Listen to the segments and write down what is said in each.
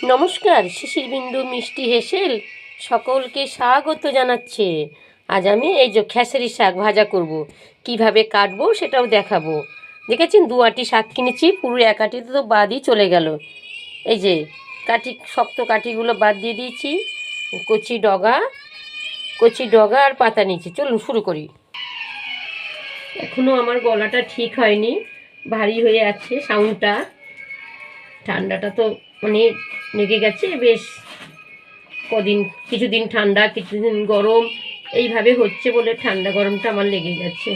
নমস্কার, শিশির বিন্দু মিষ্টি হেসেল সকলকে স্বাগত জানাচ্ছে। আজ আমি এই যে খেসারি শাক ভাজা করব, কিভাবে কাটবো সেটাও দেখাবো। দেখেছেন, 2 আটি শাক কিনেছি, পুরো 1 আটি তো বাদই চলে গেল। এই যে শক্ত কাঠিগুলো বাদ দিয়ে দিয়েছি, কচি ডগা আর পাতা নিয়েছি। চলুন শুরু করি। এখনও আমার গলাটা ঠিক হয়নি, ভারী হয়ে আছে সাউন্ডটা। ঠান্ডাটা তো অনেক লেগে গেছে বেশ কিছুদিন ঠান্ডা কিছুদিন গরম, এইভাবে হচ্ছে বলে ঠান্ডা গরমটা আমার লেগে গেছে।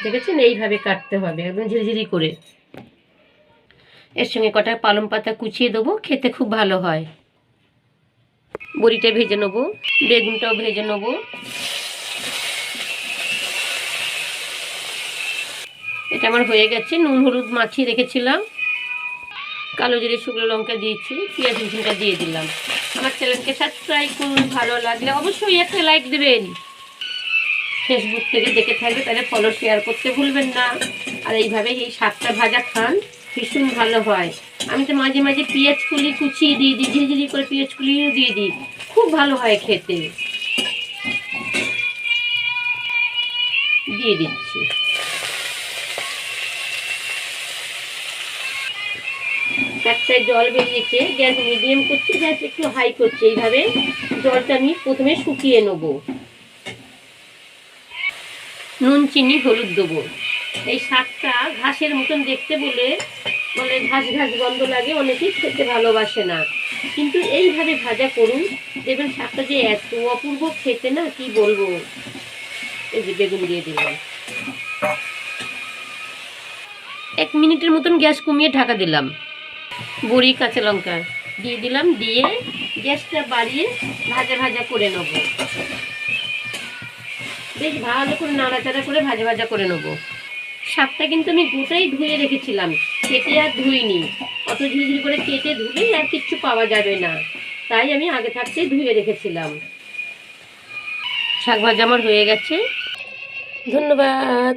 দেখেছেন, এইভাবে কাটতে হবে একদম ঝিরিঝিরি করে। এর সঙ্গে কটা পালং পাতা কুচিয়ে দেবো, খেতে খুব ভালো হয়। বড়িটা ভেজে নেবো, বেগুনটাও ভেজে নেবো। এটা আমার হয়ে গেছে। নুন হলুদ মাখিয়ে রেখেছিলাম, কালো জিরে শুকনো লঙ্কা দিয়েছি, পেঁয়াজ রসুনটা দিয়ে দিলাম। আমার চ্যানেলকে সাবস্ক্রাইব করুন, ভালো লাগলে অবশ্যই একটা লাইক দেবেন। ফেসবুক থেকে দেখে থাকবে তাহলে ফলো শেয়ার করতে ভুলবেন না। আর এইভাবে এই শাকটা ভাজা খান, ভীষণ ভালো হয়। আমি তো মাঝে মাঝে পেঁয়াজ কুলি কুচিয়ে দিয়ে দিই, ঝিরিঝিরি করে পেঁয়াজ কুলিও দিয়ে দিই, খুব ভালো হয় খেতে। দিয়ে দিচ্ছি। একটায় জল বেরিয়েছে, গ্যাস মিডিয়াম করছি, গ্যাস একটু হাই করছি। এইভাবে জলটা আমি প্রথমে শুকিয়ে নেব। নুন চিনি হলুদ দেবো। এই শাকটা ঘাসের মতন দেখতে বলে ঘাস ঘাস গন্ধ লাগে, অনেকেই খেতে ভালোবাসে না, কিন্তু এইভাবে ভাজা করুন, দেখবেন শাকটা যে এত অপূর্ব খেতে, না কি বলবো। এই যে বেগুন দিয়ে দিলাম, 1 মিনিটের মতন গ্যাস কমিয়ে ঢাকা দিলাম। বড়ি কাঁচা লঙ্কা দিয়ে দিলাম, দিয়ে গ্যাসটা বাড়িয়ে ভাজা ভাজা করে নেব। বেশ ভালো করে নাড়াচাড়া করে ভাজা ভাজা করে নেব। শাকটা কিন্তু আমি গোটাই ধুয়ে রেখেছিলাম, কেটে আর ধুইনি। অত ঝিরিঝিরি করে কেটে ধুলে আর কিচ্ছু পাওয়া যাবে না, তাই আমি আগে থাকতেই ধুয়ে রেখেছিলাম। শাক ভাজা আমার হয়ে গেছে। ধন্যবাদ।